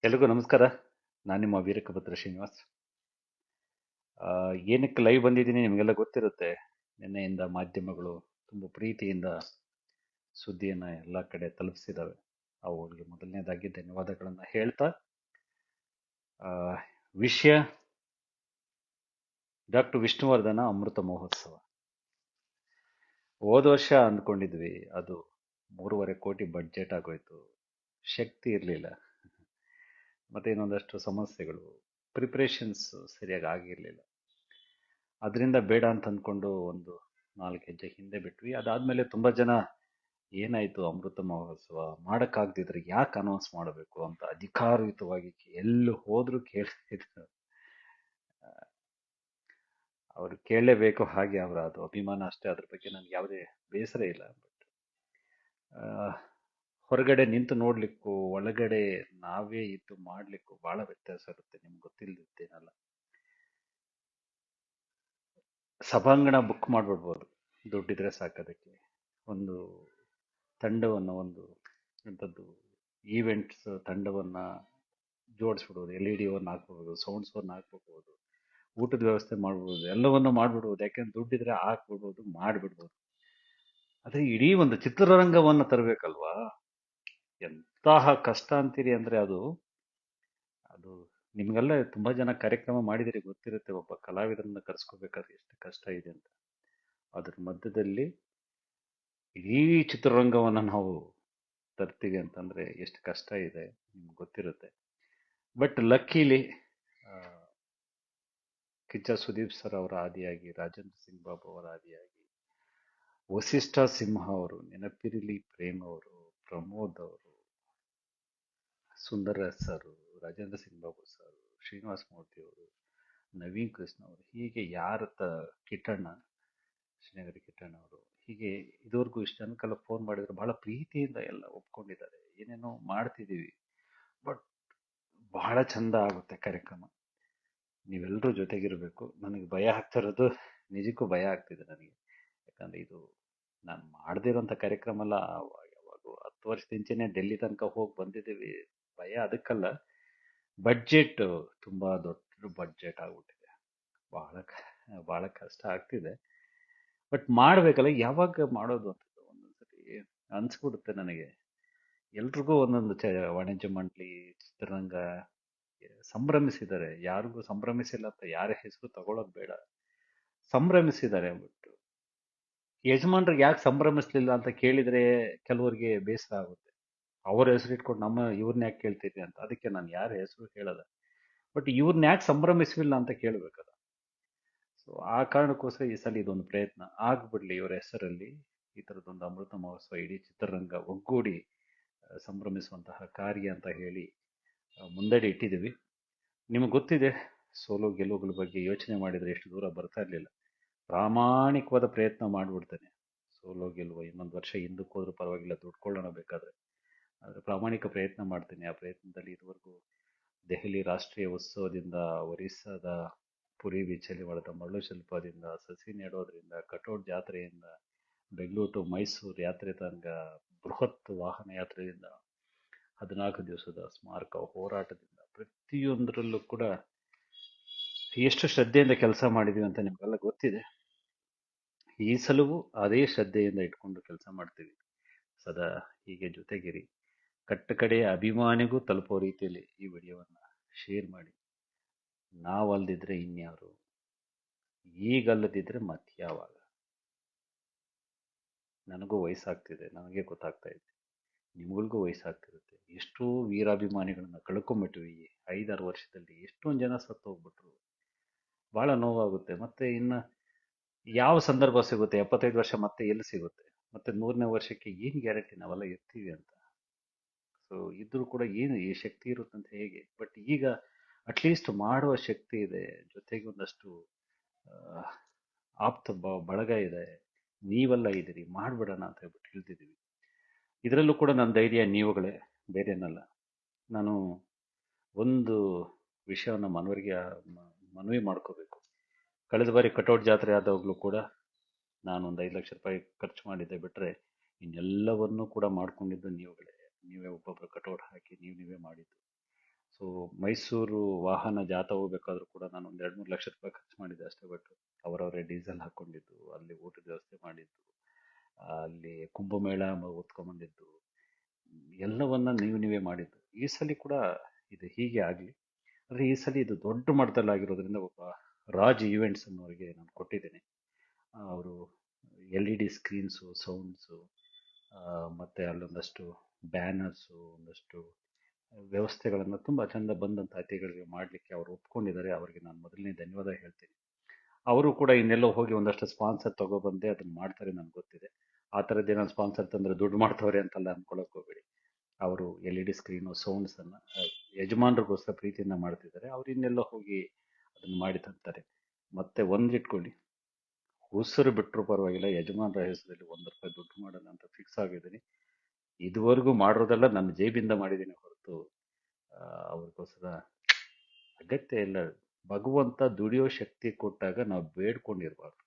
ಎಲ್ರಿಗೂ ನಮಸ್ಕಾರ. ನಾನು ನಿಮ್ಮ ವೀರಕಭದ್ರ ಶ್ರೀನಿವಾಸ್. ಏನಕ್ಕೆ ಲೈವ್ ಬಂದಿದ್ದೀನಿ ನಿಮಗೆಲ್ಲ ಗೊತ್ತಿರುತ್ತೆ. ನಿನ್ನೆಯಿಂದ ಮಾಧ್ಯಮಗಳು ತುಂಬ ಪ್ರೀತಿಯಿಂದ ಸುದ್ದಿಯನ್ನು ಎಲ್ಲ ಕಡೆ ತಲುಪಿಸಿದ್ದಾವೆ. ಅವುಗಳಿಗೆ ಮೊದಲನೇದಾಗಿ ಧನ್ಯವಾದಗಳನ್ನು ಹೇಳ್ತಾ, ಆ, ವಿಷಯ ಡಾಕ್ಟರ್ ವಿಷ್ಣುವರ್ಧನ ಅಮೃತ ಮಹೋತ್ಸವ. ಹೋದ ವರ್ಷ ಅಂದ್ಕೊಂಡಿದ್ವಿ, ಅದು 3.5 ಕೋಟಿ ಬಡ್ಜೆಟ್ ಆಗೋಯ್ತು, ಶಕ್ತಿ ಇರಲಿಲ್ಲ, ಮತ್ತೆ ಇನ್ನೊಂದಷ್ಟು ಸಮಸ್ಯೆಗಳು, ಪ್ರಿಪ್ರೇಷನ್ಸ್ ಸರಿಯಾಗಿ ಆಗಿರಲಿಲ್ಲ. ಅದರಿಂದ ಬೇಡ ಅಂತ ಅಂದ್ಕೊಂಡು ಒಂದು 4 ಹೆಜ್ಜೆ ಹಿಂದೆ ಬಿಟ್ವಿ. ಅದಾದ್ಮೇಲೆ ತುಂಬಾ ಜನ ಏನಾಯ್ತು ಅಮೃತ ಮಹೋತ್ಸವ ಮಾಡಕ್ಕಾಗ್ದಿದ್ರೆ ಯಾಕೆ ಅನೌನ್ಸ್ ಮಾಡಬೇಕು ಅಂತ ಅಧಿಕಾರಯುತವಾಗಿ ಎಲ್ಲಿ ಹೋದ್ರು ಕೇಳ್ತಿದ್ರು. ಅವ್ರು ಕೇಳಲೇಬೇಕು, ಹಾಗೆ ಅವರ ಅದು ಅಭಿಮಾನ ಅಷ್ಟೇ. ಅದ್ರ ಬಗ್ಗೆ ನನ್ಗೆ ಯಾವುದೇ ಬೇಸರ ಇಲ್ಲ. ಬಟ್ ಹೊರಗಡೆ ನಿಂತು ನೋಡ್ಲಿಕ್ಕೂ ಒಳಗಡೆ ನಾವೇ ಇದ್ದು ಮಾಡ್ಲಿಕ್ಕೂ ಬಹಳ ವ್ಯತ್ಯಾಸ ಇರುತ್ತೆ. ನಿಮ್ಗೆ ಗೊತ್ತಿಲ್ಲದೇನಲ್ಲ. ಸಭಾಂಗಣ ಬುಕ್ ಮಾಡ್ಬಿಡ್ಬೋದು, ದುಡ್ಡಿದ್ರೆ ಸಾಕೋದಕ್ಕೆ. ಒಂದು ತಂಡವನ್ನು, ಒಂದು ಎಂಥದ್ದು ಈವೆಂಟ್ಸ್ ತಂಡವನ್ನು ಜೋಡಿಸ್ಬಿಡ್ಬೋದು. LED ಹಾಕ್ಬಿಡ್ಬೋದು, ಸೌಂಡ್ಸನ್ನು ಹಾಕ್ಬಿಡ್ಬೋದು, ಊಟದ ವ್ಯವಸ್ಥೆ ಮಾಡ್ಬಿಡ್ಬೋದು, ಎಲ್ಲವನ್ನು ಮಾಡ್ಬಿಡ್ಬೋದು. ಯಾಕೆಂದ್ರೆ ದುಡ್ಡಿದ್ರೆ ಹಾಕ್ಬಿಡ್ಬೋದು, ಮಾಡಿಬಿಡ್ಬೋದು. ಆದರೆ ಇಡೀ ಒಂದು ಚಿತ್ರರಂಗವನ್ನು ತರಬೇಕಲ್ವಾ? ಎಂತಹ ಕಷ್ಟ ಅಂತೀರಿ ಅಂದರೆ ಅದು ಅದು ನಿಮ್ಗೆಲ್ಲ ತುಂಬಾ ಜನ ಕಾರ್ಯಕ್ರಮ ಮಾಡಿದಿರಿ, ಗೊತ್ತಿರುತ್ತೆ. ಒಬ್ಬ ಕಲಾವಿದರನ್ನ ಕರೆಸ್ಕೋಬೇಕಾದ್ರೆ ಎಷ್ಟು ಕಷ್ಟ ಇದೆ ಅಂತ. ಅದ್ರ ಮಧ್ಯದಲ್ಲಿ ಇಡೀ ಚಿತ್ರರಂಗವನ್ನು ನಾವು ತರ್ತೀವಿ ಅಂತಂದ್ರೆ ಎಷ್ಟು ಕಷ್ಟ ಇದೆ ನಿಮ್ಗೆ ಗೊತ್ತಿರುತ್ತೆ. But luckily Kichcha Sudeep sir ಅವರ ಆದಿಯಾಗಿ, ರಾಜೇಂದ್ರ ಸಿಂಗ್ ಬಾಬು ಅವರ ಆದಿಯಾಗಿ, ವಸಿಷ್ಠ ಸಿಂಹ ಅವರು, ನೆನಪಿರಲಿ ಪ್ರೇಮ್ ಅವರು, ಪ್ರಮೋದ್ ಅವರು, ಸುಂದರ ಸರ್, ರಾಜೇಂದ್ರ ಸಿಂಗ್ ಬಾಬು ಸರ್, ಶ್ರೀನಿವಾಸ್ ಮೂರ್ತಿ ಅವರು, ನವೀನ್ ಕೃಷ್ಣ ಅವರು, ಹೀಗೆ ಕಿಟ್ಟಣ್ಣ, ಶ್ರೀನಗರಿ ಕಿಟ್ಟಣ್ಣ ಅವರು, ಹೀಗೆ ಇದುವರೆಗೂ ಇಷ್ಟು ಜನಕ್ಕೆಲ್ಲ ಫೋನ್ ಮಾಡಿದ್ರು. ಬಹಳ ಪ್ರೀತಿಯಿಂದ ಎಲ್ಲ ಒಪ್ಕೊಂಡಿದ್ದಾರೆ. ಏನೇನೋ ಮಾಡ್ತಿದ್ದೀವಿ, ಬಟ್ ಬಹಳ ಚಂದ ಆಗುತ್ತೆ ಕಾರ್ಯಕ್ರಮ. ನೀವೆಲ್ಲರೂ ಜೊತೆಗಿರಬೇಕು. ನನಗೆ ಭಯ ಆಗ್ತಿರೋದು, ನಿಜಕ್ಕೂ ಭಯ ಆಗ್ತಿದೆ ನನಗೆ. ಯಾಕಂದ್ರೆ ಇದು ನಾನು ಮಾಡದೇ ಇರೋಂಥ ಕಾರ್ಯಕ್ರಮ ಅಲ್ಲ. ಯಾವಾಗ 10 ವರ್ಷದಿಂಚೆನೆ ಡೆಲ್ಲಿ ತನಕ ಹೋಗಿ ಬಂದಿದ್ದೀವಿ. ಭಯ ಅದಕ್ಕಲ್ಲ, ಬಡ್ಜೆಟ್ ತುಂಬಾ ದೊಡ್ಡ ಬಡ್ಜೆಟ್ ಆಗ್ಬಿಟ್ಟಿದೆ. ಬಹಳ ಕಷ್ಟ ಆಗ್ತಿದೆ. ಬಟ್ ಮಾಡ್ಬೇಕಲ್ಲ, ಯಾವಾಗ ಮಾಡೋದು ಅಂತ ಒಂದೊಂದ್ಸತಿ ಅನ್ಸ್ಬಿಡುತ್ತೆ ನನಗೆ. ಎಲ್ರಿಗೂ ಒಂದೊಂದು ವಾಣಿಜ್ಯ ಮಂಡಳಿ, ಚಿತ್ರರಂಗ ಸಂಭ್ರಮಿಸಿದ್ದಾರೆ. ಯಾರಿಗೂ ಸಂಭ್ರಮಿಸಿಲ್ಲ ಅಂತ ಯಾರ ಹೆಸರು ತಗೊಳ್ಳೋದು ಬೇಡ. ಸಂಭ್ರಮಿಸಿದ್ದಾರೆ. ಬಟ್ ಯಜಮಾನ್ರಿಗೆ ಯಾಕೆ ಸಂಭ್ರಮಿಸ್ಲಿಲ್ಲ ಅಂತ ಕೇಳಿದ್ರೆ ಕೆಲವರಿಗೆ ಬೇಸರ ಆಗುತ್ತೆ. ಅವ್ರ ಹೆಸರು ಇಟ್ಕೊಂಡು ಇವ್ರನ್ನ ಯಾಕೆ ಕೇಳ್ತೀರಿ ಅಂತ. ಅದಕ್ಕೆ ನಾನು ಯಾರ ಹೆಸರು ಹೇಳಲ್ಲ. ಬಟ್ ಇವ್ರನ್ನ ಯಾಕೆ ಸಂಭ್ರಮಿಸಲಿಲ್ಲ ಅಂತ ಕೇಳಬೇಕಲ್ಲ. ಸೊ ಆ ಕಾರಣಕ್ಕೋಸ್ಕರ ಈ ಸಲ ಇದೊಂದು ಪ್ರಯತ್ನ ಆಗ್ಬಿಡ್ಲಿ ಇವರ ಹೆಸರಲ್ಲಿ. ಈ ಥರದೊಂದು ಅಮೃತ ಮಹೋತ್ಸವ ಇಡೀ ಚಿತ್ರರಂಗ ಒಗ್ಗೂಡಿ ಸಂಭ್ರಮಿಸುವಂತಹ ಕಾರ್ಯ ಅಂತ ಹೇಳಿ ಮುಂದಡಿ ಇಟ್ಟಿದ್ದೀವಿ. ನಿಮಗೆ ಗೊತ್ತಿದೆ, ಸೋಲು ಗೆಲುವುಗಳ ಬಗ್ಗೆ ಯೋಚನೆ ಮಾಡಿದರೆ ಎಷ್ಟು ದೂರ ಬರ್ತಾ ಇರಲಿಲ್ಲ. ಪ್ರಾಮಾಣಿಕವಾದ ಪ್ರಯತ್ನ ಮಾಡಿಬಿಡ್ತೇನೆ. ಸೋಲೋ ಗೆಲುವು ಇನ್ನೊಂದು ವರ್ಷ ಹಿಂದಕ್ಕೆ ಹೋದ್ರೂ ಪರವಾಗಿಲ್ಲ, ದುಡ್ಕೊಳ್ಳೋಣ ಬೇಕಾದ್ರೆ. ಆದರೆ ಪ್ರಾಮಾಣಿಕ ಪ್ರಯತ್ನ ಮಾಡ್ತೀನಿ. ಆ ಪ್ರಯತ್ನದಲ್ಲಿ ಇದುವರೆಗೂ ದೆಹಲಿ ರಾಷ್ಟ್ರೀಯ ಉತ್ಸವದಿಂದ, ಒರಿಸ್ಸಾದ ಪುರಿ ಬಿಚಲಿವಾಳದ ಮರಳು ಶಿಲ್ಪದಿಂದ, ಸಸಿ ನೆಡೋದ್ರಿಂದ, ಕಟೌಟ್ ಜಾತ್ರೆಯಿಂದ, ಬೆಂಗಳೂರು ಟು ಮೈಸೂರು ಯಾತ್ರೆ ತನಕ, ಬೃಹತ್ ವಾಹನ ಯಾತ್ರೆಯಿಂದ, 14 ದಿವಸದ ಸ್ಮಾರಕ ಹೋರಾಟದಿಂದ, ಪ್ರತಿಯೊಂದರಲ್ಲೂ ಕೂಡ ಎಷ್ಟು ಶ್ರದ್ಧೆಯಿಂದ ಕೆಲಸ ಮಾಡಿದೀವಿ ಅಂತ ನಿಮಗೆಲ್ಲ ಗೊತ್ತಿದೆ. ಈ ಸಲವೂ ಅದೇ ಶ್ರದ್ಧೆಯಿಂದ ಇಟ್ಕೊಂಡು ಕೆಲಸ ಮಾಡ್ತೀವಿ. ಸದಾ ಹೀಗೆ ಜೊತೆಗಿರಿ. ಕಟ್ಟ ಕಡೆಯ ಅಭಿಮಾನಿಗೂ ತಲುಪೋ ರೀತಿಯಲ್ಲಿ ಈ ವಿಡಿಯೋವನ್ನು ಶೇರ್ ಮಾಡಿ. ನಾವಲ್ದಿದ್ರೆ ಇನ್ಯಾರು, ಈಗಲ್ಲದಿದ್ರೆ ಮತ್ಯಾವಾಗ. ನನಗೂ ವಯಸ್ಸಾಗ್ತಿದೆ, ನನಗೆ ಗೊತ್ತಾಗ್ತಾ ಇದೆ. ನಿಮ್ಗಳಿಗೂ ವಯಸ್ಸಾಗ್ತಿರುತ್ತೆ. ಎಷ್ಟೋ ವೀರಾಭಿಮಾನಿಗಳನ್ನ ಕಳ್ಕೊಂಬಿಟ್ವಿ ಈ 5-6 ವರ್ಷದಲ್ಲಿ. ಎಷ್ಟೊಂದು ಜನ ಸತ್ತು ಹೋಗ್ಬಿಟ್ರು. ಬಹಳ ನೋವಾಗುತ್ತೆ. ಮತ್ತೆ ಇನ್ನು ಯಾವ ಸಂದರ್ಭ ಸಿಗುತ್ತೆ? 75 ವರ್ಷ ಮತ್ತೆ ಎಲ್ಲಿ ಸಿಗುತ್ತೆ? ಮತ್ತೆ 100ನೇ ವರ್ಷಕ್ಕೆ ಏನು ಗ್ಯಾರಂಟಿ ನಾವೆಲ್ಲ ಇರ್ತೀವಿ ಅಂತ? ಸೊ ಇದ್ರೂ ಕೂಡ ಏನು ಈ ಶಕ್ತಿ ಇರುತ್ತಂತ ಹೇಗೆ? ಬಟ್ ಈಗ ಅಟ್ಲೀಸ್ಟ್ ಮಾಡುವ ಶಕ್ತಿ ಇದೆ. ಜೊತೆಗೆ ಒಂದಷ್ಟು ಆಪ್ತ ಬಳಗ ಇದೆ. ನೀವೆಲ್ಲ ಇದ್ದೀರಿ, ಮಾಡ್ಬಿಡೋಣ ಅಂತ ಹೇಳ್ಬಿಟ್ಟು ಹೇಳ್ತಿದ್ದೀವಿ. ಇದರಲ್ಲೂ ಕೂಡ ನನ್ನ ಧೈರ್ಯ ನೀವುಗಳೇ, ಬೇರೇನಲ್ಲ. ನಾನು ಒಂದು ವಿಷಯವನ್ನು ಮನವಿ ಮಾಡ್ಕೋಬೇಕು. ಕಳೆದ ಬಾರಿ ಕಟೌಟ್ ಜಾತ್ರೆ ಆದಾಗಲೂ ಕೂಡ ನಾನು ಒಂದು 5 ಲಕ್ಷ ರೂಪಾಯಿ ಖರ್ಚು ಮಾಡಿದ್ದೆ. ಬಿಟ್ಟರೆ ಇನ್ನೆಲ್ಲವನ್ನೂ ಕೂಡ ಮಾಡ್ಕೊಂಡಿದ್ದು ನೀವುಗಳೇ. ನೀವೇ ಒಬ್ಬೊಬ್ಬರು ಕಟೌಟ್ ಹಾಕಿ ನೀವೇ ಮಾಡಿದ್ದು. ಸೊ ಮೈಸೂರು ವಾಹನ ಜಾಥಾ ಹೋಗ್ಬೇಕಾದ್ರೂ ಕೂಡ ನಾನು ಒಂದು 2-3 ಲಕ್ಷ ರೂಪಾಯಿ ಖರ್ಚು ಮಾಡಿದ್ದೆ ಅಷ್ಟೇ. ಬಟ್ ಅವರವರೇ ಡೀಸೆಲ್ ಹಾಕ್ಕೊಂಡಿದ್ದು, ಅಲ್ಲಿ ಊಟದ ವ್ಯವಸ್ಥೆ ಮಾಡಿದ್ದು, ಅಲ್ಲಿ ಕುಂಭಮೇಳ ಓದ್ಕೊಂಬಂದಿದ್ದು, ಎಲ್ಲವನ್ನ ನೀವೇ ಮಾಡಿದ್ದು. ಈ ಸಲ ಕೂಡ ಇದು ಹೀಗೆ ಆಗಲಿ. ಆದರೆ ಈ ಸಲ ಇದು ದೊಡ್ಡ ಮಟ್ಟದಲ್ಲಿ ಆಗಿರೋದ್ರಿಂದ ಒಬ್ಬ ರಾಜ್ ಈವೆಂಟ್ಸ್ ಅನ್ನೋರಿಗೆ ನಾನು ಕೊಟ್ಟಿದ್ದೇನೆ. ಅವರು LED ಸ್ಕ್ರೀನ್ಸು, ಸೌಂಡ್ಸು, ಮತ್ತು ಅಲ್ಲೊಂದಷ್ಟು ಬ್ಯಾನರ್ಸು, ಒಂದಷ್ಟು ವ್ಯವಸ್ಥೆಗಳನ್ನು ತುಂಬ ಚೆಂದ ಬಂದಂಥ ಅತಿಥಿಗಳಿಗೆ ಮಾಡಲಿಕ್ಕೆ ಅವರು ಒಪ್ಕೊಂಡಿದ್ದಾರೆ. ಅವರಿಗೆ ನಾನು ಮೊದಲನೇ ಧನ್ಯವಾದ ಹೇಳ್ತೀನಿ. ಅವರು ಕೂಡ ಇನ್ನೆಲ್ಲೋ ಹೋಗಿ ಒಂದಷ್ಟು ಸ್ಪಾನ್ಸರ್ ತಗೊಬಂದೆ ಅದನ್ನು ಮಾಡ್ತಾರೆ, ನನಗೆ ಗೊತ್ತಿದೆ. ಆ ಥರದ್ದೇ ನಾನು ಸ್ಪಾನ್ಸರ್ ತಂದರೆ ದುಡ್ಡು ಮಾಡ್ತವ್ರೆ ಅಂತೆಲ್ಲ ಅನ್ಕೊಳ್ಳೋಕೆ ಹೋಗಬೇಡಿ. ಅವರು LED ಸ್ಕ್ರೀನು, ಸೌಂಡ್ಸನ್ನು ಯಜಮಾನ್ರಿಗೋಸ್ಕರ ಪ್ರೀತಿಯಿಂದ ಮಾಡ್ತಿದ್ದಾರೆ. ಅವ್ರು ಇನ್ನೆಲ್ಲೋ ಹೋಗಿ ಅದನ್ನು ಮಾಡಿ ತಂತಾರೆ. ಮತ್ತೆ ಒಂದಿಟ್ಕೊಳ್ಳಿ, ಉಸಿರು ಬಿಟ್ಟರು ಪರವಾಗಿಲ್ಲ, ಯಜಮಾನ್ರ ಹೆಸರಲ್ಲಿ ₹1 ದುಡ್ಡು ಮಾಡೋಣ ಅಂತ ಫಿಕ್ಸ್ ಆಗಿದ್ದೀನಿ. ಇದುವರೆಗೂ ಮಾಡಿರೋದೆಲ್ಲ ನನ್ನ ಜೇಬಿಂದ ಮಾಡಿದ್ದೀನಿ ಹೊರತು ಅವ್ರಿಗೋಸ್ಕರ ಅಗತ್ಯ ಇಲ್ಲ. ಭಗವಂತ ದುಡಿಯೋ ಶಕ್ತಿ ಕೊಟ್ಟಾಗ ನಾವು ಬೇಡ್ಕೊಂಡಿರಬಾರ್ದು.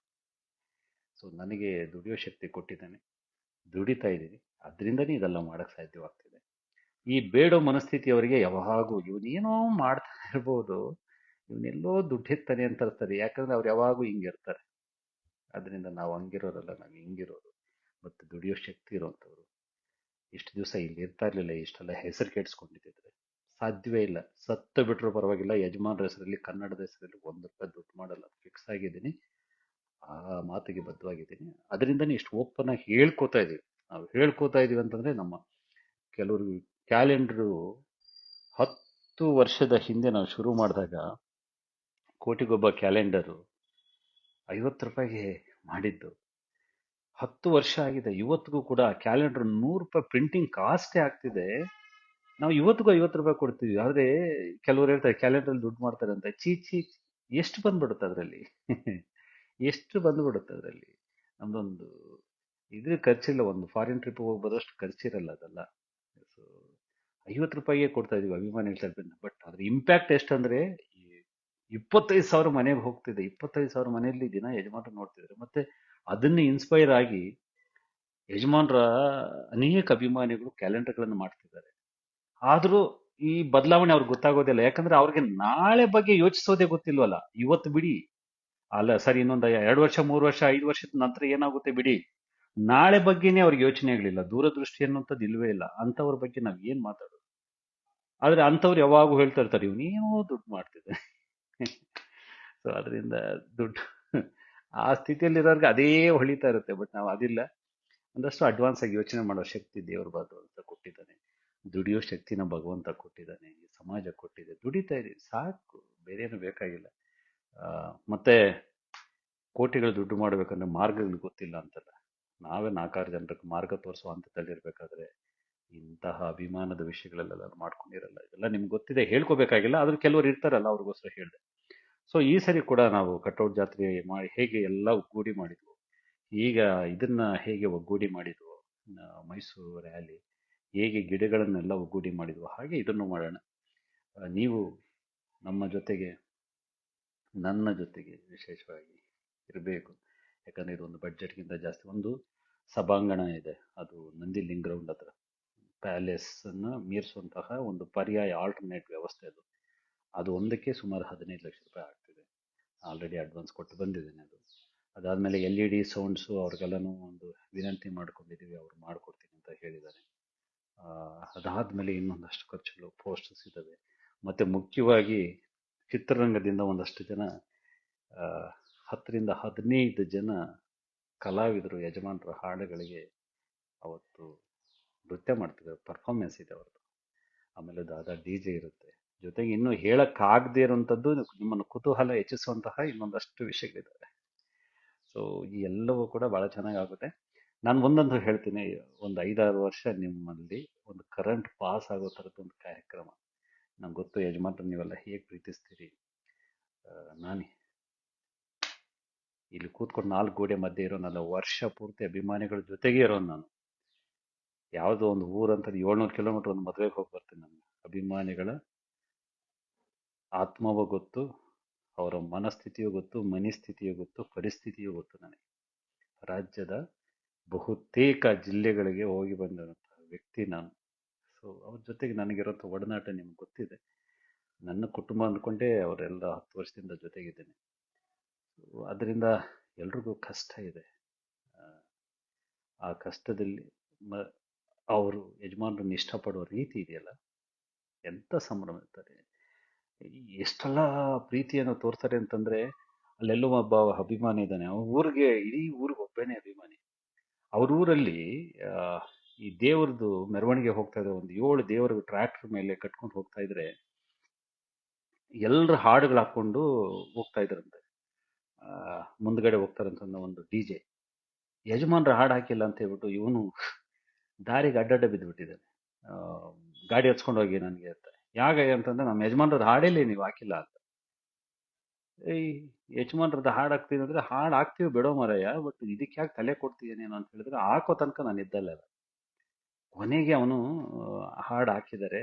ಸೊ ನನಗೆ ದುಡಿಯೋ ಶಕ್ತಿ ಕೊಟ್ಟಿದ್ದಾನೆ, ದುಡಿತಾ ಇದ್ದೀನಿ, ಅದರಿಂದನೇ ಇದೆಲ್ಲ ಮಾಡೋಕ್ಕೆ ಸಾಧ್ಯವಾಗ್ತಿದೆ. ಈ ಬೇಡೋ ಮನಸ್ಥಿತಿಯವರಿಗೆ ಯಾವಾಗೂ ಇವನೇನೋ ಮಾಡ್ತಾ ಇರ್ಬೋದು, ಇವನೆಲ್ಲೋ ದುಡ್ಡಿರ್ತಾನೆ ಅಂತ ಇರ್ತಾರೆ. ಯಾಕಂದ್ರೆ ಅವ್ರು ಯಾವಾಗೂ ಹಿಂಗಿರ್ತಾರೆ. ಅದರಿಂದ ನಾವು ಹಂಗಿರೋರಲ್ಲ, ನಾವು ಹಿಂಗಿರೋರು. ಮತ್ತು ದುಡಿಯೋ ಶಕ್ತಿ ಇರೋವಂಥವ್ರು. ಇಷ್ಟು ದಿವಸ ಇಲ್ಲಿ ಇರ್ತಾ ಇರಲಿಲ್ಲ, ಇಷ್ಟೆಲ್ಲ ಹೆಸರು ಕೆಡಿಸ್ಕೊಂಡಿದ್ದಿದ್ರೆ ಸಾಧ್ಯವೇ ಇಲ್ಲ. ಸತ್ತು ಬಿಟ್ಟರು ಪರವಾಗಿಲ್ಲ, ಯಜಮಾನ್ರ ಹೆಸರಲ್ಲಿ, ಕನ್ನಡದ ಹೆಸರಲ್ಲಿ ₹1 ದುಡ್ಡು ಮಾಡಲ್ಲ, ಫಿಕ್ಸ್ ಆಗಿದ್ದೀನಿ. ಆ ಮಾತಿಗೆ ಬದ್ಧವಾಗಿದ್ದೀನಿ. ಅದರಿಂದನೇ ಇಷ್ಟು ಓಪನ್ ಆಗಿ ಹೇಳ್ಕೋತಾ ಇದ್ದೀವಿ. ನಾವು ಹೇಳ್ಕೋತಾ ಇದೀವಿ ಅಂತಂದ್ರೆ ನಮ್ಮ ಕೆಲವರು ಕ್ಯಾಲೆಂಡರು 10 ವರ್ಷದ ಹಿಂದೆ ನಾವು ಶುರು ಮಾಡಿದಾಗ ಕೋಟಿಗೊಬ್ಬ ಕ್ಯಾಲೆಂಡರು ₹50 ಮಾಡಿದ್ದು. 10 ವರ್ಷ ಆಗಿದೆ. ಇವತ್ತಿಗೂ ಕೂಡ ಕ್ಯಾಲೆಂಡರ್ ₹100 ಪ್ರಿಂಟಿಂಗ್ ಕಾಸ್ಟೇ ಆಗ್ತಿದೆ. ನಾವು ಇವತ್ತಿಗೂ ₹50 ಕೊಡ್ತೀವಿ. ಆದರೆ ಕೆಲವರು ಹೇಳ್ತಾರೆ ಕ್ಯಾಲೆಂಡರ್ ದುಡ್ಡು ಮಾಡ್ತಾರೆ ಅಂತ. ಚೀ ಎಷ್ಟು ಬಂದ್ಬಿಡುತ್ತೆ ಅದರಲ್ಲಿ? ಎಷ್ಟು ಬಂದ್ಬಿಡುತ್ತೆ ಅದರಲ್ಲಿ? ನಮ್ದೊಂದು ಇದ್ರ ಖರ್ಚಿಲ್ಲ, ಒಂದು ಫಾರಿನ್ ಟ್ರಿಪ್ ಹೋಗಿ ಬರೋಷ್ಟು ಖರ್ಚಿರಲ್ಲ ಅದೆಲ್ಲ. ಸೊ ₹50 ಕೊಡ್ತಾ ಇದೀವಿ ಅಭಿಮಾನಿಗಳ. ಬಟ್ ಅದ್ರ ಇಂಪ್ಯಾಕ್ಟ್ ಎಷ್ಟಂದ್ರೆ 25,000 ಮನೆಗೆ ಹೋಗ್ತಿದೆ. 25,000 ಮನೆಯಲ್ಲಿ ದಿನ ಯಜಮಾನರು ನೋಡ್ತಿದ್ದಾರೆ. ಮತ್ತೆ ಅದನ್ನ ಇನ್ಸ್ಪೈರ್ ಆಗಿ ಯಜಮಾನ್ರ ಅನೇಕ ಅಭಿಮಾನಿಗಳು ಕ್ಯಾಲೆಂಡರ್ಗಳನ್ನು ಮಾಡ್ತಿದ್ದಾರೆ. ಆದ್ರೂ ಈ ಬದಲಾವಣೆ ಅವ್ರಿಗೆ ಗೊತ್ತಾಗೋದಿಲ್ಲ. ಯಾಕಂದ್ರೆ ಅವ್ರಿಗೆ ನಾಳೆ ಬಗ್ಗೆ ಯೋಚಿಸೋದೇ ಗೊತ್ತಿಲ್ವಲ್ಲ. ಇವತ್ತು ಬಿಡಿ, ಅಲ್ಲ ಸರಿ, ಇನ್ನೊಂದು 2 ವರ್ಷ, 3 ವರ್ಷ, 5 ವರ್ಷದ ನಂತರ ಏನಾಗುತ್ತೆ ಬಿಡಿ, ನಾಳೆ ಬಗ್ಗೆನೇ ಅವ್ರಿಗೆ ಯೋಚನೆಗಳಿಲ್ಲ. ದೂರದೃಷ್ಟಿ ಅನ್ನೋಂಥದ್ದು ಇಲ್ವೇ ಇಲ್ಲ. ಅಂಥವ್ರ ಬಗ್ಗೆ ನಾವ್ ಏನ್ ಮಾತಾಡೋದು? ಆದ್ರೆ ಅಂಥವ್ರು ಯಾವಾಗೂ ಹೇಳ್ತಾ ಇರ್ತಾರೆ ಇವನೇನೋ ದುಡ್ಡು ಮಾಡ್ತಿದ್ದೆ. ಸೊ ಅದರಿಂದ ದುಡ್ಡು ಆ ಸ್ಥಿತಿಯಲ್ಲಿರೋರ್ಗೆ ಅದೇ ಹೊಳಿತಾ ಇರುತ್ತೆ. ಬಟ್ ನಾವು ಅದಿಲ್ಲ. ಒಂದಷ್ಟು ಅಡ್ವಾನ್ಸ್ ಆಗಿ ಯೋಚನೆ ಮಾಡೋ ಶಕ್ತಿ ದೇವರು ಭಗವಂತ ಕೊಟ್ಟಿದ್ದಾನೆ. ದುಡಿಯೋ ಶಕ್ತಿನ ಭಗವಂತ ಕೊಟ್ಟಿದ್ದಾನೆ, ಈ ಸಮಾಜ ಕೊಟ್ಟಿದೆ. ದುಡಿತಾ ಇದೀವಿ, ಸಾಕು, ಬೇರೆ ಏನು ಬೇಕಾಗಿಲ್ಲ. ಮತ್ತೆ ಕೋಟಿಗಳು ದುಡ್ಡು ಮಾಡ್ಬೇಕಂದ್ರೆ ಮಾರ್ಗಗಳು ಗೊತ್ತಿಲ್ಲ ಅಂತಲ್ಲ. ನಾವೇ 4-6 ಜನರಿಗೆ ಮಾರ್ಗ ತೋರಿಸುವ ಹಂತದಲ್ಲಿರ್ಬೇಕಾದ್ರೆ ಇಂತಹ ಅಭಿಮಾನದ ವಿಷಯಗಳೆಲ್ಲ ಮಾಡ್ಕೊಂಡಿರಲ್ಲ. ಇದೆಲ್ಲ ನಿಮ್ಗೆ ಗೊತ್ತಿದೆ, ಹೇಳ್ಕೋಬೇಕಾಗಿಲ್ಲ. ಆದ್ರೂ ಕೆಲವರು ಇರ್ತಾರಲ್ಲ, ಅವ್ರಿಗೋಸ್ಕರ ಹೇಳಿದೆ. ಸೊ ಈ ಸರಿ ಕೂಡ ನಾವು ಕಟೌಟ್ ಜಾತ್ರೆ ಮಾಡಿ ಹೇಗೆ ಎಲ್ಲ ಒಗ್ಗೂಡಿ ಮಾಡಿದ್ವು, ಈಗ ಇದನ್ನ ಹೇಗೆ ಒಗ್ಗೂಡಿ ಮಾಡಿದ್ವು, ಮೈಸೂರು ರ್ಯಾಲಿ ಹೇಗೆ ಗಿಡಗಳನ್ನೆಲ್ಲ ಒಗ್ಗೂಡಿ ಮಾಡಿದ್ವು, ಹಾಗೆ ಇದನ್ನು ಮಾಡೋಣ. ನೀವು ನಮ್ಮ ಜೊತೆಗೆ, ನನ್ನ ಜೊತೆಗೆ ವಿಶೇಷವಾಗಿ ಇರಬೇಕು. ಯಾಕಂದ್ರೆ ಇದೊಂದು ಬಡ್ಜೆಟ್ಗಿಂತ ಜಾಸ್ತಿ. ಒಂದು ಸಭಾಂಗಣ ಇದೆ, ಅದು ನಂದಿ ಲಿಂಗ್ ಗ್ರೌಂಡ್ ಹತ್ರ, ಪ್ಯಾಲೇಸ್ ಅನ್ನ ಮೀರಿಸುವಂತಹ ಒಂದು ಪರ್ಯಾಯ ಆಲ್ಟರ್ನೇಟ್ ವ್ಯವಸ್ಥೆ ಅದು. ಅದು ಒಂದಕ್ಕೆ ಸುಮಾರು ₹15 ಲಕ್ಷ ಆಗ್ತಿದೆ. ಆಲ್ರೆಡಿ ಅಡ್ವಾನ್ಸ್ ಕೊಟ್ಟು ಬಂದಿದ್ದೇನೆ. ಅದಾದಮೇಲೆ LED ಸೌಂಡ್ಸು ಅವ್ರಿಗೆಲ್ಲನೂ ಒಂದು ವಿನಂತಿ ಮಾಡ್ಕೊಂಡಿದ್ದೀವಿ, ಅವ್ರು ಮಾಡಿಕೊಡ್ತೀನಿ ಅಂತ ಹೇಳಿದ್ದಾರೆ. ಅದಾದಮೇಲೆ ಇನ್ನೊಂದಷ್ಟು ಖರ್ಚುಗಳು, ಪೋಸ್ಟರ್ಸ್ ಇದ್ದಾವೆ. ಮತ್ತು ಮುಖ್ಯವಾಗಿ ಚಿತ್ರರಂಗದಿಂದ ಒಂದಷ್ಟು ಜನ 10-15 ಜನ ಕಲಾವಿದರು ಯಜಮಾನರ ಹಾಡುಗಳಿಗೆ ಅವತ್ತು ನೃತ್ಯ ಮಾಡ್ತಿದ್ದಾರೆ, ಪರ್ಫಾರ್ಮೆನ್ಸ್ ಇದೆ ಅವ್ರದ್ದು. ಆಮೇಲೆ ಅದಾದ DJ ಇರುತ್ತೆ. ಜೊತೆಗೆ ಇನ್ನೂ ಹೇಳಕ್ಕಾಗದೇ ಇರುವಂಥದ್ದು, ನಿಮ್ಮನ್ನು ಕುತೂಹಲ ಹೆಚ್ಚಿಸುವಂತಹ ಇನ್ನೊಂದಷ್ಟು ವಿಷಯಗಳಿದ್ದಾವೆ. ಸೊ ಈ ಎಲ್ಲವೂ ಕೂಡ ಭಾಳ ಚೆನ್ನಾಗಿ ಆಗುತ್ತೆ. ನಾನು ಒಂದಂತೂ ಹೇಳ್ತೀನಿ, ಒಂದು 5-6 ವರ್ಷ ನಿಮ್ಮಲ್ಲಿ ಒಂದು ಕರೆಂಟ್ ಪಾಸ್ ಆಗೋ ಥರದ್ದು ಒಂದು ಕಾರ್ಯಕ್ರಮ. ನಂಗೆ ಗೊತ್ತು ಯಜಮಾನ್ರು ನೀವೆಲ್ಲ ಹೇಗೆ ಪ್ರೀತಿಸ್ತೀರಿ. ನಾನೇ ಇಲ್ಲಿ ಕೂತ್ಕೊಂಡು 4 ಗೋಡೆ ಮಧ್ಯೆ ಇರೋನಲ್ಲ, ವರ್ಷ ಪೂರ್ತಿ ಅಭಿಮಾನಿಗಳ ಜೊತೆಗೆ ಇರೋನು ನಾನು. ಯಾವುದೋ ಒಂದು ಊರಂತ 700 ಕಿಲೋಮೀಟರ್ ಒಂದು ಮದುವೆಗೆ ಹೋಗಿ ಬರ್ತೀನಿ. ನನಗೆ ಅಭಿಮಾನಿಗಳ ಆತ್ಮವೂ ಗೊತ್ತು, ಅವರ ಮನಸ್ಥಿತಿಯೂ ಗೊತ್ತು, ಮನಸ್ಥಿತಿಯೂ ಗೊತ್ತು, ಪರಿಸ್ಥಿತಿಯೂ ಗೊತ್ತು ನನಗೆ. ರಾಜ್ಯದ ಬಹುತೇಕ ಜಿಲ್ಲೆಗಳಿಗೆ ಹೋಗಿ ಬಂದಂತಹ ವ್ಯಕ್ತಿ ನಾನು. ಸೊ ಅವ್ರ ಜೊತೆಗೆ ನನಗಿರೋಂಥ ಒಡನಾಟ ನಿಮ್ಗೆ ಗೊತ್ತಿದೆ. ನನ್ನ ಕುಟುಂಬ ಅಂದ್ಕೊಂಡೇ ಅವರೆಲ್ಲ 10 ವರ್ಷದಿಂದ ಜೊತೆಗಿದ್ದೇನೆ. ಅದರಿಂದ ಎಲ್ರಿಗೂ ಕಷ್ಟ ಇದೆ. ಆ, ಆ ಕಷ್ಟದಲ್ಲಿ ಮ ಅವರು ಯಜಮಾನರನ್ನ ಇಷ್ಟಪಡೋ ರೀತಿ ಇದೆಯಲ್ಲ, ಎಂಥ ಸಂಭ್ರಮ ಇರ್ತಾರೆ, ಎಷ್ಟೆಲ್ಲ ಪ್ರೀತಿಯನ್ನು ತೋರ್ತಾರೆ ಅಂತಂದ್ರೆ, ಅಲ್ಲೆಲ್ಲೋ ಒಬ್ಬ ಅಭಿಮಾನಿ ಇದ್ದಾನೆ, ಅವ್ರ ಊರಿಗೆ, ಇಡೀ ಊರಿಗೆ ಒಬ್ಬನೇ ಅಭಿಮಾನಿ. ಅವ್ರ ಊರಲ್ಲಿ ಆ, ಈ ದೇವ್ರದ್ದು ಮೆರವಣಿಗೆ ಹೋಗ್ತಾ ಇದೆ, ಒಂದು 7 ದೇವರ ಟ್ರ್ಯಾಕ್ಟರ್ ಮೇಲೆ ಕಟ್ಕೊಂಡು ಹೋಗ್ತಾ ಇದ್ರೆ ಎಲ್ಲರ ಹಾಡುಗಳು ಹಾಕೊಂಡು ಹೋಗ್ತಾ ಇದ್ರಂತೆ. ಆ, ಮುಂದ್ಗಡೆ ಹೋಗ್ತಾರಂತ ಒಂದು ಡಿಜೆ. ಯಜಮಾನ್ರ ಹಾಡು ಹಾಕಿಲ್ಲ ಅಂತ ಹೇಳ್ಬಿಟ್ಟು ಇವನು ದಾರಿಗೆ ಅಡ್ಡಡ್ಡ ಬಿದ್ದುಬಿಟ್ಟಿದ್ದಾನೆ. ಆ, ಗಾಡಿ ಹಚ್ಕೊಂಡು ಹೋಗಿ ನನಗೆ ಅಂತ. ಯಾಕೆ ಅಂತಂದ್ರೆ ನಮ್ಮ ಯಜಮಾನ್ರದ್ದು ಹಾಡೇಲಿ ನೀವು ಹಾಕಿಲ್ಲ ಅಂತ. ಈ ಯಜಮಾನ್ರದ್ದು ಹಾಡು ಹಾಕ್ತೀನಿ ಅಂದ್ರೆ ಹಾಡು ಹಾಕ್ತೀವಿ ಬಿಡೋ ಮಾರಾಯ, ಬಟ್ ಇದಕ್ಕೆ ಯಾಕೆ ತಲೆ ಕೊಡ್ತೀಯ ನೀನು ಅಂತ ಹೇಳಿದ್ರೆ ಹಾಕೋ ತನಕ ನಾನು ಇದ್ದಲ್ಲ. ಕೊನೆಗೆ ಅವನು ಹಾಡು ಹಾಕಿದ್ದಾರೆ,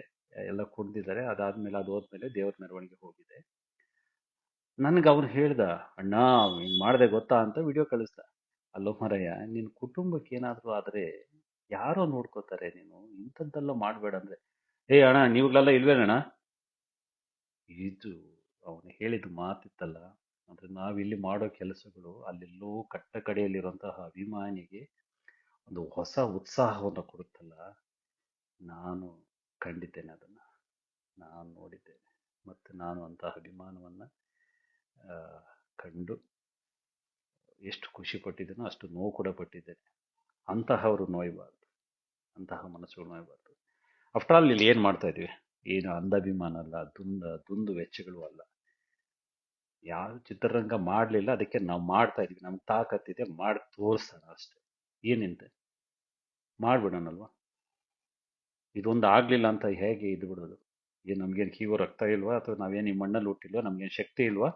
ಎಲ್ಲ ಕುಡ್ದಿದ್ದಾರೆ. ಅದಾದ್ಮೇಲೆ ಅದು ಹೋದ್ಮೇಲೆ ದೇವ್ರ ಮೆರವಣಿಗೆ ಹೋಗಿದೆ. ನನ್ಗೆ ಅವ್ನು ಹೇಳ್ದ, ಅಣ್ಣ ಹಿಂಗ್ ಮಾಡ್ದೆ ಗೊತ್ತಾ ಅಂತ ವಿಡಿಯೋ ಕಳಿಸ್ದ. ಅಲ್ಲೋ ಮಾರಾಯ, ನಿನ್ ಕುಟುಂಬಕ್ಕೆ ಏನಾದ್ರು ಆದ್ರೆ ಯಾರೋ ನೋಡ್ಕೋತಾರೆ, ನೀನು ಇಂಥದ್ದೆಲ್ಲ ಮಾಡ್ಬೇಡ ಅಂದ್ರೆ. ಏ ಅಣ್ಣ ನೀವುಗಳೆಲ್ಲ ಇಲ್ವೇನಣ್ಣ? ಇದು ಅವನು ಹೇಳಿದ ಮಾತಿತ್ತಲ್ಲ, ಅಂದ್ರೆ ನಾವಿಲ್ಲಿ ಮಾಡೋ ಕೆಲಸಗಳು ಅಲ್ಲೆಲ್ಲೋ ಕಟ್ಟ ಕಡೆಯಲ್ಲಿರುವಂತಹ ಅಭಿಮಾನಿಗೆ ಒಂದು ಹೊಸ ಉತ್ಸಾಹವನ್ನು ಕೊಡುತ್ತಲ್ಲ. ನಾನು ಕಂಡಿದ್ದೇನೆ ಅದನ್ನ, ನಾನು ನೋಡಿದ್ದೇನೆ. ಮತ್ತೆ ನಾನು ಅಂತಹ ಅಭಿಮಾನವನ್ನ ಆ, ಕಂಡು ಎಷ್ಟು ಖುಷಿ ಪಟ್ಟಿದ್ದೇನೋ ಅಷ್ಟು ನೋವು ಕೂಡ ಪಟ್ಟಿದ್ದೇನೆ. ಅಂತಹವರು ನೋಯಬಾರ್ದು, ಅಂತಹ ಮನಸ್ಸುಗಳು ನೋಯಬಾರ್ದು. ಆಫ್ಟರ್ ಆಲ್ ಇಲ್ಲಿ ಏನ್ ಮಾಡ್ತಾ ಇದೀವಿ? ಏನು ಅಂಧಾಭಿಮಾನ ಅಲ್ಲ, ದುಂದು ವೆಚ್ಚಗಳು ಅಲ್ಲ. ಯಾರು ಚಿತ್ರರಂಗ ಮಾಡ್ಲಿಲ್ಲ, ಅದಕ್ಕೆ ನಾವು ಮಾಡ್ತಾ ಇದೀವಿ. ನಮ್ಗೆ ತಾಕತ್ತಿದೆ, ಮಾಡಿ ತೋರಿಸೋಣ ಅಷ್ಟೇ. ಏನಿಂತೆ ಮಾಡ್ಬಿಡೋಣಲ್ವಾ? ಇದೊಂದು ಆಗ್ಲಿಲ್ಲ ಅಂತ ಹೇಗೆ ಇದು ಬಿಡೋದು? ಏನು ನಮ್ಗೇನು ಹೀಗೋ ರಕ್ತ ಇಲ್ವಾ, ಅಥವಾ ನಾವೇನು ಈ ಮಣ್ಣಲ್ಲಿ ಹುಟ್ಟಿಲ್ವಾ, ನಮ್ಗೇನು ಶಕ್ತಿ ಇಲ್ವಾ?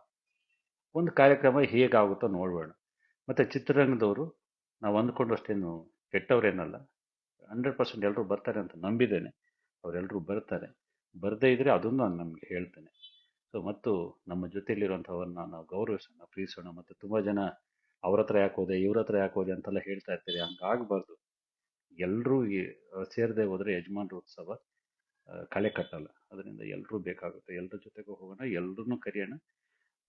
ಒಂದು ಕಾರ್ಯಕ್ರಮ ಹೇಗಾಗುತ್ತೋ ನೋಡ್ಬೇಡ. ಮತ್ತೆ ಚಿತ್ರರಂಗದವರು ನಾವು ಅಂದ್ಕೊಂಡಷ್ಟೇನು ಕೆಟ್ಟವ್ರೇನಲ್ಲ. 100% ಎಲ್ಲರೂ ಬರ್ತಾರೆ ಅಂತ ನಂಬಿದ್ದೇನೆ. ಅವರೆಲ್ಲರೂ ಬರ್ತಾರೆ. ಬರದೇ ಇದ್ರೆ ಅದನ್ನು ನಾನು ನಮ್ಗೆ ಹೇಳ್ತೇನೆ. ಸೊ ಮತ್ತು ನಮ್ಮ ಜೊತೆಯಲ್ಲಿರುವಂಥವ್ರನ್ನ ನಾವು ಗೌರವಿಸೋಣ, ಪ್ರೀತಿಸೋಣ. ಮತ್ತು ತುಂಬ ಜನ ಅವ್ರ ಹತ್ರ ಯಾಕೆ ಹೋದೆ, ಇವ್ರ ಹತ್ರ ಯಾಕೆ ಹೋದೆ ಅಂತೆಲ್ಲ ಹೇಳ್ತಾ ಇರ್ತೀರಿ. ಹಂಗಾಗಬಾರ್ದು. ಎಲ್ಲರೂ ಸೇರದೆ ಹೋದ್ರೆ ಯಜಮಾನ್ರ ಉತ್ಸವ ಕಳೆ ಕಟ್ಟಲ್ಲ. ಅದರಿಂದ ಎಲ್ಲರೂ ಬೇಕಾಗುತ್ತೆ. ಎಲ್ಲರ ಜೊತೆಗೂ ಹೋಗೋಣ, ಎಲ್ಲರನ್ನೂ ಕರೆಯೋಣ.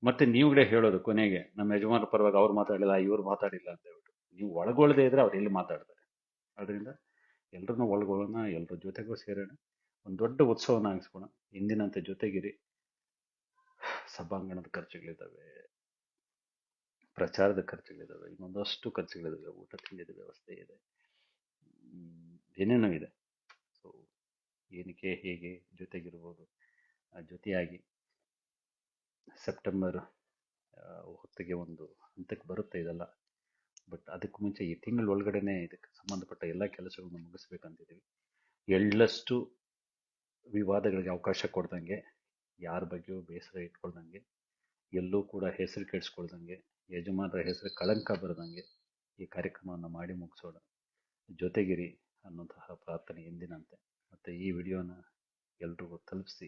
ಮತ್ತೆ ನೀವುಗಳೇ ಹೇಳೋದು ಕೊನೆಗೆ, ನಮ್ಮ ಯಜಮಾನ್ರ ಪರವಾಗಿ ಅವ್ರು ಮಾತಾಡಿಲ್ಲ, ಇವ್ರು ಮಾತಾಡಿಲ್ಲ ಅಂತ ಹೇಳ್ಬಿಟ್ಟು. ನೀವು ಒಳಗೊಳ್ಳದೆ ಇದ್ರೆ ಅವ್ರು ಎಲ್ಲಿ ಮಾತಾಡ್ತಾರೆ? ಅದರಿಂದ ಎಲ್ಲರನ್ನೂ ಒಳಗೊಳ್ಳೋಣ, ಎಲ್ಲರ ಜೊತೆಗೂ ಸೇರೋಣ, ಒಂದು ದೊಡ್ಡ ಉತ್ಸವನ ಆಗಿಸ್ಕೋಣ. ಇಂದಿನಂತೆ ಜೊತೆಗಿರಿ. ಸಭಾಂಗಣದ ಖರ್ಚುಗಳಿದ್ದಾವೆ, ಪ್ರಚಾರದ ಖರ್ಚುಗಳಿದ್ದಾವೆ, ಇನ್ನೊಂದಷ್ಟು ಖರ್ಚುಗಳಿದ್ದಾವೆ, ಊಟ ತಿಂಡಿದ ವ್ಯವಸ್ಥೆ ಇದೆ, ಏನೇನೋ ಇದೆ. ಸೊ ಏನಕ್ಕೆ ಹೇಗೆ ಜೊತೆಗಿರ್ಬೋದು, ಜೊತೆಯಾಗಿ ಸೆಪ್ಟೆಂಬರ್ ಹೊತ್ತಿಗೆ ಒಂದು ಹಂತಕ್ಕೆ ಬರುತ್ತೆ ಇದೆಲ್ಲ. ಬಟ್ ಅದಕ್ಕೂ ಮುಂಚೆ ಈ ತಿಂಗಳ ಒಳಗಡೆನೆ ಇದಕ್ಕೆ ಸಂಬಂಧಪಟ್ಟ ಎಲ್ಲ ಕೆಲಸಗಳನ್ನು ಮುಗಿಸ್ಬೇಕಂತಿದ್ದೀವಿ. ಎಳ್ಳಷ್ಟು ವಿವಾದಗಳಿಗೆ ಅವಕಾಶ ಕೊಡ್ದಂಗೆ, ಯಾರ ಬಗ್ಗೆಯೂ ಬೇಸರ ಇಟ್ಕೊಳ್ದಂಗೆ, ಎಲ್ಲೂ ಕೂಡ ಹೆಸರು ಕೆಡಿಸ್ಕೊಳ್ದಂಗೆ, ಯಜಮಾನರ ಹೆಸರು ಕಳಂಕ ಬರದಂಗೆ ಈ ಕಾರ್ಯಕ್ರಮವನ್ನು ಮಾಡಿ ಮುಗಿಸೋಣ. ಜೊತೆಗಿರಿ ಅನ್ನುವಂತಹ ಪ್ರಾರ್ಥನೆ ಎಂದಿನಂತೆ. ಮತ್ತು ಈ ವಿಡಿಯೋನ ಎಲ್ರಿಗೂ ತಲುಪಿಸಿ.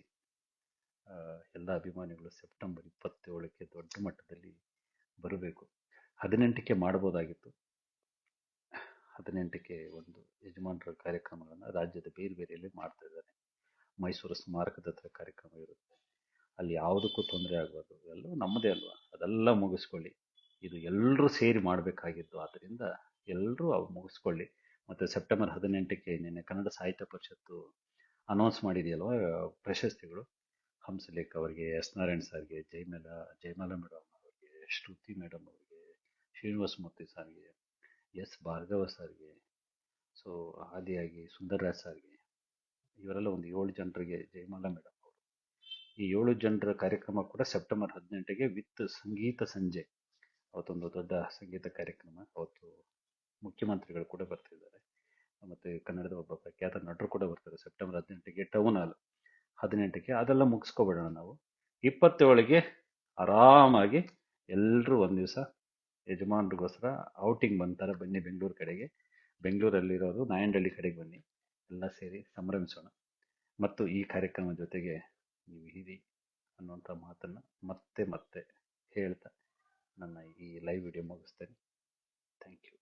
ಎಲ್ಲ ಅಭಿಮಾನಿಗಳು ಸೆಪ್ಟೆಂಬರ್ 27ಕ್ಕೆ ದೊಡ್ಡ ಮಟ್ಟದಲ್ಲಿ ಬರಬೇಕು. 18ಕ್ಕೆ ಮಾಡ್ಬೋದಾಗಿತ್ತು. 18ಕ್ಕೆ ಒಂದು ಯಜಮಾನರ ಕಾರ್ಯಕ್ರಮಗಳನ್ನು ರಾಜ್ಯದ ಬೇರೆ ಬೇರೆಯಲ್ಲಿ ಮಾಡ್ತಾ ಇದ್ದಾರೆ. ಮೈಸೂರು ಸ್ಮಾರಕದ ಹತ್ರ ಕಾರ್ಯಕ್ರಮ ಇರುತ್ತೆ, ಅಲ್ಲಿ ಯಾವುದಕ್ಕೂ ತೊಂದರೆ ಆಗಬಾರ್ದು. ಎಲ್ಲವೂ ನಮ್ಮದೇ ಅಲ್ವಾ, ಅದೆಲ್ಲ ಮುಗಿಸ್ಕೊಳ್ಳಿ. ಇದು ಎಲ್ಲರೂ ಸೇರಿ ಮಾಡಬೇಕಾಗಿದ್ದು. ಆದ್ದರಿಂದ ಎಲ್ಲರೂ ಅವು ಮುಗಿಸ್ಕೊಳ್ಳಿ. ಮತ್ತು ಸೆಪ್ಟೆಂಬರ್ 18ಕ್ಕೆ ನಿನ್ನೆ ಕನ್ನಡ ಸಾಹಿತ್ಯ ಪರಿಷತ್ತು ಅನೌನ್ಸ್ ಮಾಡಿದೆಯಲ್ವ ಪ್ರಶಸ್ತಿಗಳು. ಹಂಸಲೇಖ ಅವರಿಗೆ, ಎಸ್ ನಾರಾಯಣ್ ಸರ್ಗೆ, ಜಯಮಾಲಾ ಮೇಡಮ್ ಅವರಿಗೆ, ಶ್ರುತಿ ಮೇಡಮ್ ಅವರಿಗೆ, ಶ್ರೀನಿವಾಸ ಮೂರ್ತಿ ಸರ್ಗೆ, ಎಸ್ ಭಾರ್ಗವ ಸರ್ಗೆ, ಸೊ ಆದಿಯಾಗಿ ಸುಂದರ್ರಾಜ್ ಸರ್ಗೆ, ಇವರೆಲ್ಲ ಒಂದು 7 ಜನರಿಗೆ, ಜಯಮಾಲಾ ಮೇಡಮ್ ಅವರು, ಈ 7 ಜನರ ಕಾರ್ಯಕ್ರಮ ಕೂಡ ಸೆಪ್ಟೆಂಬರ್ 18ಗೆ ವಿತ್ ಸಂಗೀತ ಸಂಜೆ. ಅವತ್ತೊಂದು ದೊಡ್ಡ ಸಂಗೀತ ಕಾರ್ಯಕ್ರಮ. ಅವತ್ತು ಮುಖ್ಯಮಂತ್ರಿಗಳು ಕೂಡ ಬರ್ತಿದ್ದಾರೆ, ಮತ್ತು ಕನ್ನಡದ ಒಬ್ಬ ಪ್ರಖ್ಯಾತ ನಟರು ಕೂಡ ಬರ್ತಾರೆ. September 18ಗೆ town hall. 18ಕ್ಕೆ ಅದೆಲ್ಲ ಮುಗಿಸ್ಕೊಬಿಡೋಣ ನಾವು. 27ಗೆ ಆರಾಮಾಗಿ ಎಲ್ಲರೂ ಒಂದು ದಿವಸ ಯಜಮಾನ್ರಿಗೋಸ್ಕರ ಔಟಿಂಗ್ ಬಂತಾರೆ. ಬನ್ನಿ ಬೆಂಗಳೂರು ಕಡೆಗೆ, ಬೆಂಗಳೂರಲ್ಲಿರೋದು ನಾಯಂಡಹಳ್ಳಿ ಕಡೆಗೆ ಬನ್ನಿ, ಎಲ್ಲ ಸೇರಿ ಸಂಭ್ರಮಿಸೋಣ. ಮತ್ತು ಈ ಕಾರ್ಯಕ್ರಮ ಜೊತೆಗೆ ನೀವು ಇರಿ ಅನ್ನುವಂಥ ಮಾತನ್ನು ಮತ್ತೆ ಮತ್ತೆ ಹೇಳ್ತಾ ನನ್ನ ಈ ಲೈವ್ ವಿಡಿಯೋ ಮುಗಿಸ್ತೇನೆ. Thank you.